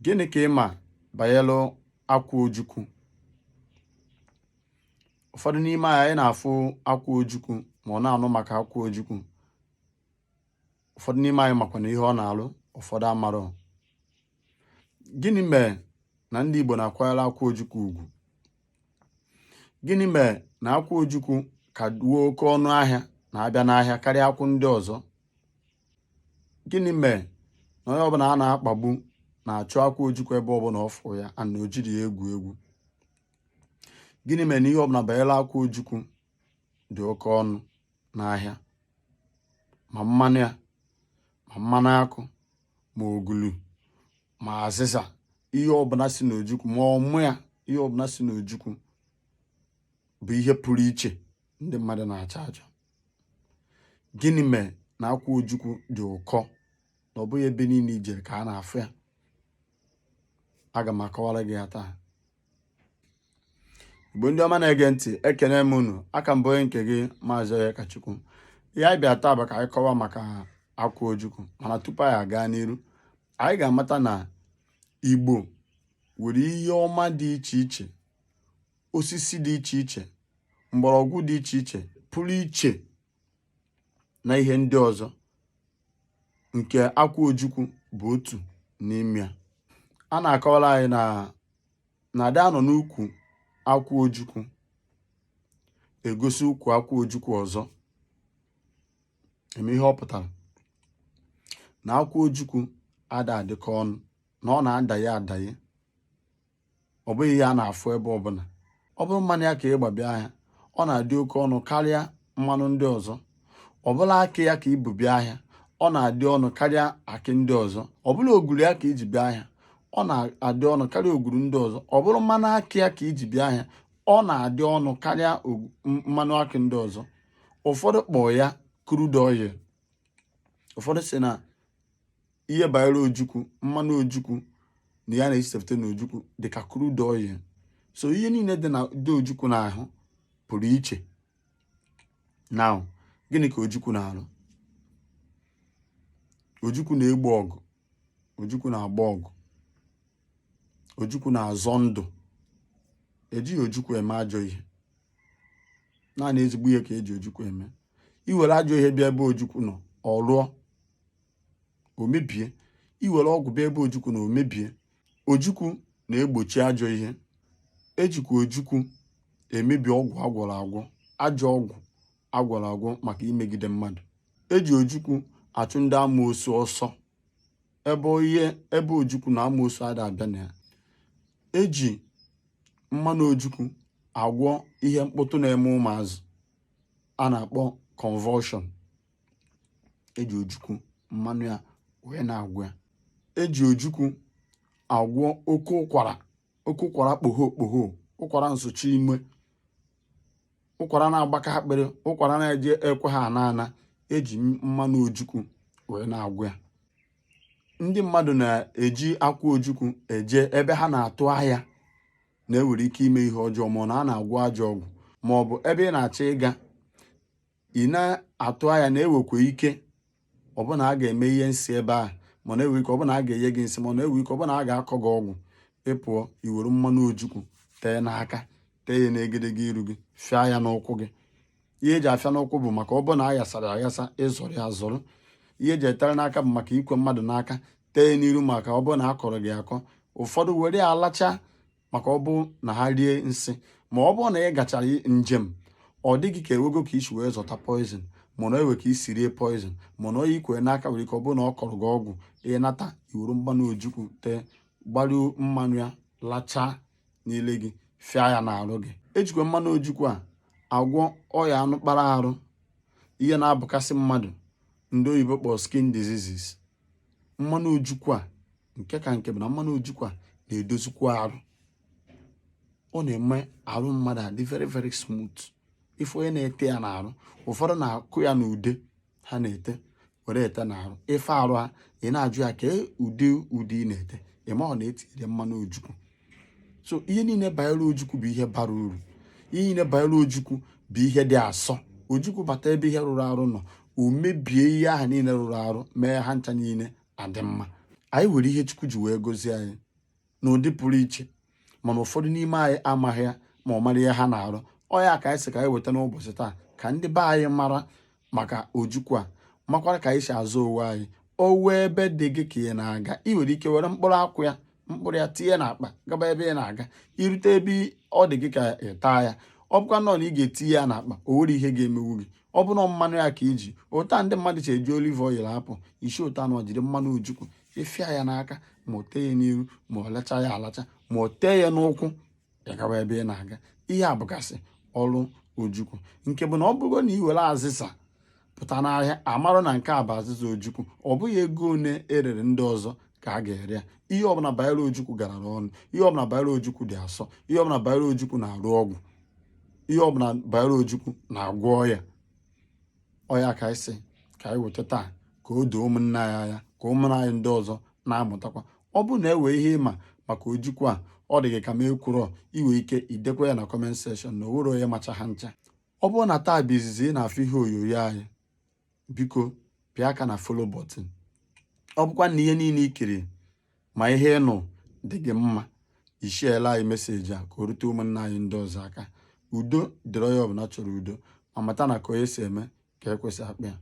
Gịnị ka ị ma banyere akwa ojukwu? Ụfọdụ n'ime anyị na-afụ akwa ojukwu ma ọ na-anụ maka akwa ojukwu. Ụfọdụ n'ime anyị makwa na ihe ọ na-alụ, ụfọdụ amarọ. Gịnị mere na ndị Igbo na-akwanyere akwa ojukwu ugwu? Gịnị mere na akwa ojukwu ka duo oke ọnụ ahịa na-abịa n'ahịa karịa akwụ ndị ọzọ? Gịnị mere na onye ọbụla a na-akpagbu na-achọ akwa ojukwu ebe ọbụla ọ fụrụ ya na o jiri ya egwu egwu? Gịnị mere na ihe ọbụla banyere akwa ojukwu dị oke ọnụ n'ahịa? Ma mmanụ ya, ma mmanụ akụ, ma ogulu, ma azịza, ihe ọbụla si n'ojukwu, ma ọmụ ya, ihe ọbụla si n'ojukwu bụ ihe pụrụ iche ndị mmadụ na-achọ achọ. Gịnị mere na akwa ojukwu dị ụkọ na ọ bụghị ebe niile ijere ka a na-afụ ya? Aga m akọwara gị ya taa. Igbo ndị ọma na-ege ntị, ekene m unu. Aka m bụ onye nke gị, Maazị Onyekachukwu. Ihe anyị bịa taa bụ ka anyị kọwaa maka akwa ojukwu, mana tupu anyị aga n'iru, anyị ga-amata na Igbo nwere ihe ọma dị iche iche, osisi dị iche iche, mgbọrọgwụ dị iche iche pụrụ iche na ihe ndị ọzọ, nke akwa ojukwu bụ otu n'ime ya. A na-akọwara anyị na ada nọ n'ukwu akwa ojukwu egosi ukwu akwa ojukwu ọzọ. Eme ihe ọ pụtara na akwa ojukwu adịkọ ọnụ, na ọ na-adaye adaye. Ọ bụghị ihe a na-afụ ebe ọbụla. Ọ bụrụ mmanụ ya ka ị gbabịa ahịa, ọ na-adị oke ọnụ karịa mmanụ ndị ọzọ. Ọ bụla akị ya ka ibu bịa ahịa, ọ na-adị ọnụ karịa akị ndị ọzọ. Ọ bụla ogulu ya ka iji bịa ahịa, ọ na-adị ọnụ karịa oguru ndị ọzọ. Ọ bụrụ mmanụ akị ya ka iji bịa ahịa, ọ na-adị ọnụ karịa mmanụ akị ndị ọzọ. Ụfọdụ kpọọ ya crude oil. Ụfọdụ sị na ihe banyere ojukwu, mmanụ ojukwu na ya na-esipụta n'ojukwu dị ka crude oil. So ihe niile dị ojukwu n'ahụ pụrụ iche. Now, gịnị ka ojukwu na-arụ? Ojukwu na-egbo ọgụ. Ojukwu na-agba ọgụ. Ojukwu na-azọ ndụ. Ejighị ojukwu eme ajọ ihe. Naanị ezigbo ihe ka eji ojukwu eme. Iwere ajọ ihe bịa ebe ojukwu nọ, ọ rụọ, o mebie. Iwere ọgwụ bịa ebe ojukwu nọ, o mebie. Ojukwu na-egbochi ajọ ihe. Ejikwa ojukwu emebi ọgwụ agwọrọ agwọ, ajọ ọgwụ agwọrọ agwọ maka imegide mmadụ. Eji ojukwu achụ ndị amoosu ọsọ ebe ojukwu na amoosu ada abịa na ya. Eji mmanụ ojukwu agwọ ihe mkpụtụ na-eme ụmụazụ a na-akpọ convulsion. Eji ojukwu mmanụ ya wee na-agwọ ya. Eji ojukwu agwọ oke ụkwara kpogho, ụkwara nsochi ime, ụkwara na-agbaka akpịrị, ụkwara na-eje ekwe ha ana. Eji mmanụ ojukwu wee na-agwọ ya. Ndị mmadụ na-eji akwa ojukwu eje ebe ha na-atụ ahịa na-ewere ike ime ihe ọjọọ, ma ọ na a na-agwọ ajọ ọgwụ, ma ọ bụ ebe ị na-achọ ịga, ị na-atụ ahịa na-ewekwa ike ọbụna a ga-eme ihe nsị ebe ahụ, ma na-ewe ike ọbụna a ga-enye gị nsị, ma na-ewe ike ọbụna a ga-akọ gị ọgwụ. Ịpụọ, iwere mmanụ ojukwu tee n'aka, tee ya n'egedege iru gị, fịa ya n'ụkwụ gị. Ihe eji afịa n'ụkwụ bụ maka ọbụna a yasara ayasa, ịzọrọ ya azọrọ. Ihe eji etere n'aka bụ maka ikwe mmadụ n'aka, tee n'iru maka ọbụna akọrọ gị akọ. Ụfọdụ were ya alacha maka ọ bụ na ha rie nsị. Ma ọ bụrụ na ị gachara njem, ọ dịghị ka ewego ka isi wee zọta poison, mana ewe ka isi rie poison, mana onye ikwe n'aka nwere ike ọ bụrụ na ọ kọrọ gị ọgwụ, ịnata iwere mmanụ ojukwu tee, gbaruo mmanụ ya, lachaa n'ile gị, fịa ya n'arụ gị. Ejikwa mmanụ ojukwu a agwọ ọya anụ kpara arụ, ihe na-abụkasị mmadụ, ndị oyibo kpọrọ skin diseases. Mmanụ ojukwu a nke ka nke bụ na mmanụ ojukwu a na-edozikwa arụ. Ọ na-eme arụ mmadụ adị very very smooth. Ife onye na-ete ya n'arụ, ụfọdụ na-akụ ya n'ude ha na-ete, were ete n'arụ. Ife arụ ha, ị na-ajụ ya ka ụdị ị na-ete, ị ma ọ na-etinyere mmanụ ojukwu. So ihe niile banyere ojukwu bụ ihe bara uru. Ihe niile banyere ojukwu bụ ihe dị asọ. Ojukwu bata ebe ihe rụrụ arụ nọ, o mebie ihe ahụ niile rụrụ arụ, mee ha ncha niile adị mma. Anyị were ihe Chukwu ji wee gozie anyị. n'ụdị pụrụ iche mana ụfọdụ n'ime anyị amaghị ya ma ọ mara ihe ha na-arụ. Ọ ya ka anyị sị ka anyị weta n'ụbọchị taa ka ndị be anyị mara maka ojukwu a, makwara ka anyị si azụ onwe anyị. O wee ebe dị gị ka ị na-aga, ị nwere ike were mkpụrụ akwụ ya, mkpụrụ ya tinye n'akpa gaba ebe ị na-aga. Irute ebe ọ dị gị ka ị taa ya. Ọ bụkwa nọ na ị ga-etinye ya n'akpa, o nwere ihe ga-emewu gị. Ọ bụ na mmanụ ya ka iji ụta ndị mmadụ ji eji olive oil apụ isi ụta na jiri mmanụ ojukwu ịfịa ya n'aka ma o tee ya n'iru ma ọ lacha ya alacha ma o tee ya n'ụkwụ ya gawa ebe ị na-aga. Ihe a bụgasị ọrụ ojukwu, nke bụ na ọ bụrụ na ị were azịza pụta n'ahịa amarụ na nke a bụ azịza ojukwu, ọ bụghị ego one erere ndị ọzọ ka a ga-ere ya. Ihe ọbụla banyere ojukwu garara ọnụ, ihe ọbụla banyere ojukwu dị asọ, ihe ọbụla banyere ojukwu na-arụ ọgwụ, ihe ọbụla banyere ojukwu na-agwọ ọya. Ọya ka anyị sị ka anyị weta taa ka o doo ụmụnne anyị anya, ka ụmụnne anyị ndị ọzọ na-amụtakwa. Ọ bụ na ewe ihe ịma maka ojukwu a, ọ dị gị ka ma ekwurọ, iwe ike idekwa ya na comment section na owere onye macha ha ncha. Ọ bụrụ na taa bụ izizi ị na-afụ ihe onyonyo anyị, biko pịa aka na follow button. Ọ bụkwa na ihe niile ikiri ma ihe ịnụ dị gị mma, ishiela anyị meseji a ka o rute ụmụnne anyị ndị ọzọ aka. Udo dịrị onye ọbụla chọrọ udo, ma mata na ka onye si eme ka ekwesị akpa ya.